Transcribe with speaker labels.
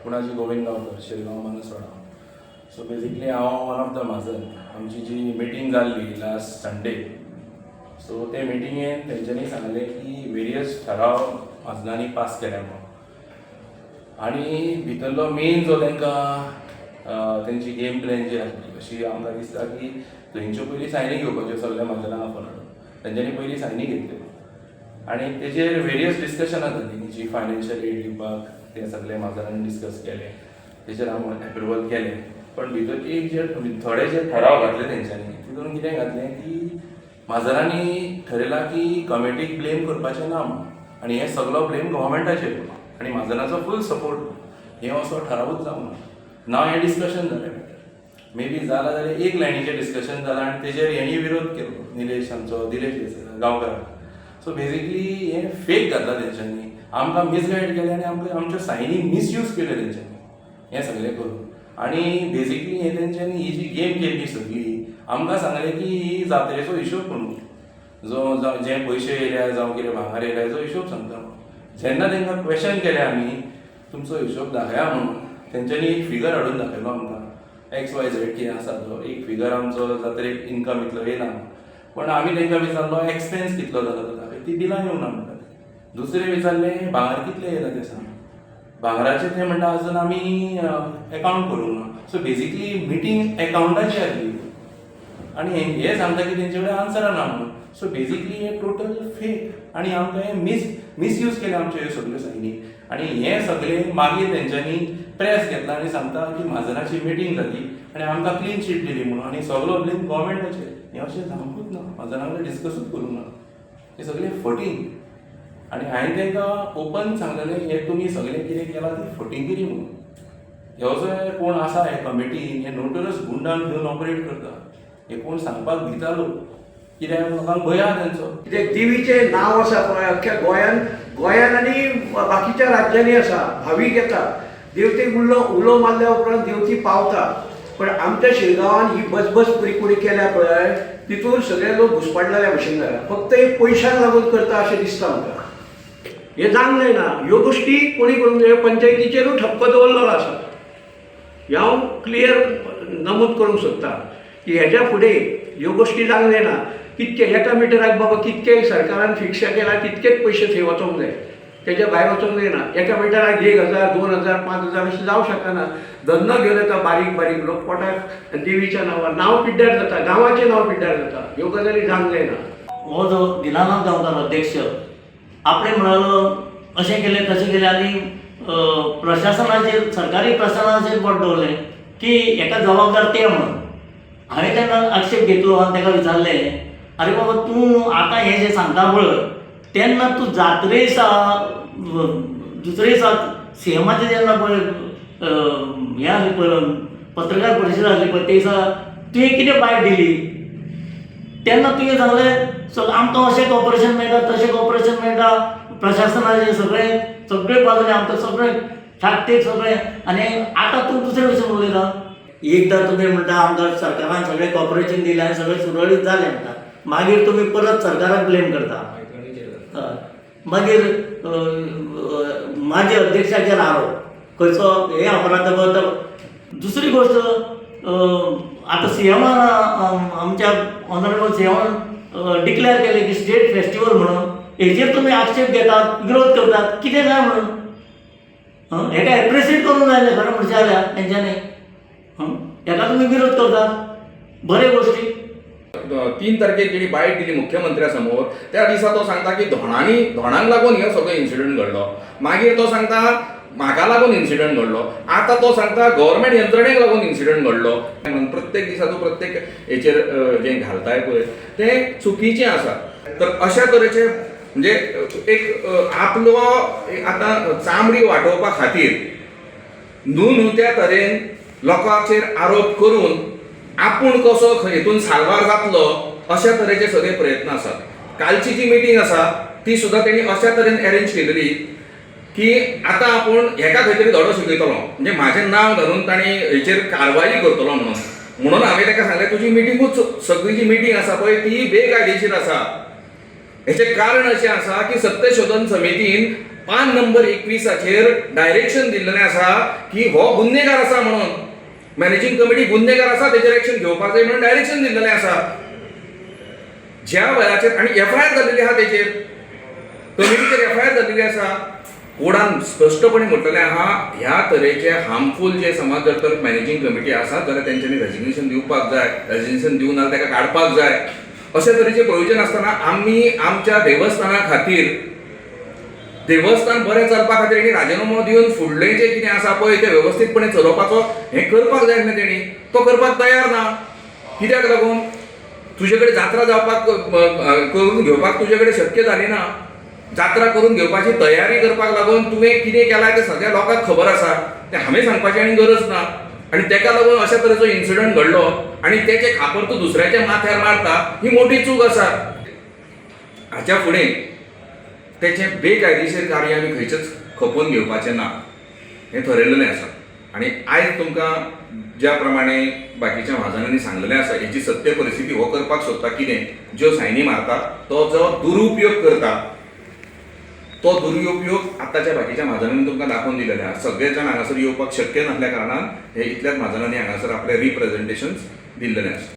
Speaker 1: पुणाची Govind Gaonkar Shirgaon मनसवाडा. So basically हांव one of the माजर. आमची जी मिटींग जाल्ली लास्ट संडे, सो ते मिटिंगेन तेंच्यांनी सांगलें की वेरियस ठराव माजरांनी पास केल्या म्हणून. आनी भितरलो मेन जो तांकां तेंची गेम प्लॅन जी आसली अशी आमकां दिसता की थंयच्यो पयलीं सायनी घेवपाच्यो सगळ्या माजरांक आपोवन हाडून. तेंच्यांनी पयलीं सायनी घेतल्यो आनी तेजेर वेरियस डिस्कशनां जालीं जी फायनान्शियल एड दिवपाक ते सगळे माजरांनी डिस्कस केले, तेजेर आमी एप्रुवल केलें. पण भितर एक जे थोडे जे ठराव घातले तेंच्यांनी तितून कितें घातलें की माजरांनी ठरयलां की कमिटीक ब्लेम करपाचें ना म्हणून, आनी हें सगळो ब्लेम गव्हर्मेंटाचेर म्हणून आनी माजरांचो फूल सपोर्ट हें असो ठरावूच जावंक ना. नाव हें डिस्कशन जालें, मे बी जालां जाल्यार एक लायनीचें डिस्कशन जालां आनी तेजेर हेणी विरोध केलो, निलेश आमचो दिलेश गांवकार. सो बेजिकली हें फेक घातला तेंच्यांनी, आमकां मिसगायड केलें आनी आमच्यो सायनी मिसयूज केल्यो तेंच्यांनी हें सगळें करून. आनी बेजिकली हें तेंच्यांनी ही जी गेम केल्ली सगळी आमकां सांगलें की ही जात्रेचो हिशोब म्हणून जो जे पयशे येयल्या जावं कितें भांगर येयल्या हेजो हिशोब सांगता. जेन्ना तांकां क्वेश्चन केलें आमी तुमचो हिशोब दाखया म्हणून, तेंच्यांनी एक फिगर हाडून दाखयलो आमकां XYZ कितें आसा तो एक फिगर आमचो जात्रेक इन्कम इतलो येयला. पण आमी तांकां विचारलो एक्सपेन्स कितलो जालो तो दाखय, ती बिलां येवना म्हणटात. दुसरें विचारलें भांगर कितलें येयला तें सांग, भांगराचें तें म्हणटा अजून आमी अकावंट करूंक ना. सो बेजिकली मिटींग अकावंटाची आसली आनी हें सांगता की तेंचे कडेन आन्सरां ना म्हणून. सो बेजिकली हें टोटल फेक आनी आमकां हें मिसयूज केलें आमच्यो ह्यो सगळ्यो सायनी. आनी हें सगळें मागीर तेंच्यांनी प्रेस घेतला आनी सांगता की माजराची मिटींग जाली आनी आमकां क्लीन शीट दिली म्हणून आनी सगळो ब्लेम गव्हर्मेंटाचेर. हें अशें जावंकूच ना, माजरां कडेन डिस्कसूच करूंक ना, हें सगळें फटींग. आनी हांवें तांकां ओपन सांगलेलें हें तुमी सगळें कितें केलां ती फटिंगिरी म्हणून. ह्यो जो कोण आसा हे कमिटीन हे नोटोरियस गुंडांक घेवन ऑपरेट करता, हे कोण सांगपाक भितालो कित्याक लोकांक भंय आसा तेंचो.
Speaker 2: कित्याक देवीचें नांव आसा पळय अख्ख्या गोंयान आनी बाकीच्या राज्यांनी आसा. भावीक येता देवतेक उलो मारल्या उपरांत देवती पावता. पण आमच्या शिरगांवान ही बसबस पुरी केल्या पळय तितून सगळे लोक घुसपाडलेल्या भशेन जाला. फक्त एक पयशांक लागून करता अशें दिसता म्हाका. हें जावंक जायना. ह्यो गोश्टी कोणी करूंक जाय, पंचायतीचेरूय ठप्प दवरलेलो आसा. हांव क्लियर नमूद करूंक सोदता की हेज्या फुडें ह्यो गोश्टी जावंक जायना. कितके एका मिटराक बाबा कितके सरकारान फिक्स केला तितकेच पयशे थंय वचोंक जाय, तेज्या भायर वचोंक जायना. एका मिटराक 1000, 2000, 5000 अशें जावंक शकना. धंदो घेवन येता बारीक बारीक लोक पोटाक देवीच्या नांवार नांव पिड्ड्यार जाता, गांवाचें नांव पिड्ड्यार जाता. ह्यो गजाली जावंक जायना.
Speaker 3: हो जो दिनानाथ गांवकार अध्यक्ष आपणे म्हणालो अशें केलें तशें केलें आनी प्रशासनाचेर सरकारी प्रशासनाचेर बोट दवरलें की हेका जबाबदार ते म्हणून. हांवें तेन्ना आक्षेप घेतलो आनी ताका विचारलें अरे बाबा तूं आतां हें जें सांगता पळय तेन्ना तूं जात्रे दिसा दुसरे दिसा सीएमाचें जेन्ना पळय हें आसली पळय पत्रकार परिशद आसली पळय ते दिसा तुवें कितें बायट दिली तेन्ना तुवें सांगलें आमकां अशें कॉपरेशन मेळटा तशें कॉपरेशन मेळटा प्रशासनाचें सगळे बाजूने आमकां सगळें ठाकठीक सगळें. आनी आतां तूं दुसरे भशेन उलयता. एकदां तुमी म्हणटा आमकां सरकारान सगळें कॉपरेशन दिलें आनी सगळें सुरळीत जालें म्हणटा, मागीर तुमी परत सरकाराक ब्लेम करता. मागीर माझे अध्यक्षाचेर आरोप खंयचो हे अपराध. दुसरी गोश्ट आतां सीएमान आमच्या ऑनरेबल सीएमान डिक्लेअर केलें की स्टेट फेस्टिवल म्हणून. हेचेर तुमी आक्षेप घेतात, विरोध करतात, कितें जाय म्हणून. हेका एप्रिशिएट करूंक जाय खरें म्हणचें जाल्यार तेंच्यांनी. हेका तुमी विरोध करतात, बरे गोश्टी.
Speaker 4: 3 तारखेक जेणी बायट दिली मुख्यमंत्र्या समोर त्या दिसा तो सांगता की धोणांक लागून हो सगळो इन्सिडंट घडलो. मागीर तो सांगता म्हाका लागून इन्सिडंट घडलो. आतां तो सांगता गव्हर्मेंट यंत्रणेक लागून इन्सिडंट घडलो. प्रत्येक दिसा तूं प्रत्येक हेचेर जें घालताय पळय तें चुकीचें आसा. तर अशा तरेचे म्हणजे एक आपलो आतां चामडी वांटोवपा खातीर न्हू त्या तरेन लोकांचेर आरोप करून आपूण कसो हेतून साल्वार जातलो अशा तरेचे सगळे प्रयत्न आसात. कालची जी मिटींग आसा ती सुद्दां तेणी अशा तरेन अरेंज केलेली की आतां आपूण हेका खंय तरी धडो शिकयतलो, म्हणजे म्हाजें नांव घालून ताणी हेचेर कारवाई करतलो म्हणून हांवें ताका सांगलें तुजी मिटींगूच सगळी जी मिटींग आसा पळय ती बेकायदेशीर आसा. हेचें कारण अशें आसा की सत्य शोधन समितीन पान नंबर 21 डायरेक्शन दिल्लेलें आसा की हो गुन्हेगार आसा म्हणून मॅनेजिंग कमिटी गुन्हेगार आसा तेचेर एक्शन घेवपाक जाय म्हणून डायरेक्शन दिल्लेलें आसा. ज्या वेळाचेर आणि FIR जाल्लेली आहा तेचेर कमिटीचेर FIR जाल्लेली आसा. कोडान स्पष्टपणे म्हटलेलें आहा ह्या तरेचे हार्मफूल जे समज जर तर मॅनेजिंग कमिटी आसा जाल्यार तेंच्यांनी रेजिग्नेशन दिवपाक जाय. रेजिग्नेशन दिवं नाल्यार तेका काडपाक जाय. अशे तरेचे प्रोविजन आसतना आमी आमच्या देवस्थाना खातीर देवस्थान बरें चलपा खातीर तेणी राजिनामो दिवन फुडलें जें कितें आसा पळय तें वेवस्थीतपणे चलोवपाचो हें करपाक जाय न्ही तेणी. तो करपाक तयार ना. कित्याक लागून तुजे कडेन जात्रा जावपाक करून घेवपाक तुजे कडेन शक्य जाली ना. जात्रा करून घेवपाची तयारी करपाक लागून तुवें कितें केलां तें सगळ्या लोकांक खबर आसा. तें हांवें सांगपाची आनी गरज ना. आनी तेका लागून अशा तरेचो इन्सिडंट घडलो आनी तेचे खापर तूं दुसऱ्याच्या माथ्यार मारता ही मोठी चूक आसा. हाच्या फुडें तेचें बेकायदेशीर कार्य आमी खंयचेच खपोवन घेवपाचें ना हें ठरयल्लें आसा. आनी आयज तुमकां ज्या प्रमाणे बाकीच्या म्हाजनांनी सांगलेलें आसा हेची सत्य परिस्थिती हो करपाक सोदता कितें ज्यो सायनी मारता तो जो दुरुपयोग करता तो दुरुपयोग आतांच्या बाकीच्या म्हाजनांनी तुमकां दाखोवन दिलेले आहा. सगळे जाण हांगासर येवपाक शक्य नासल्या कारणान हे इतल्याच म्हाजनांनी हांगासर आपले रिप्रेझेंटेशन्स दिल्लेले आसा.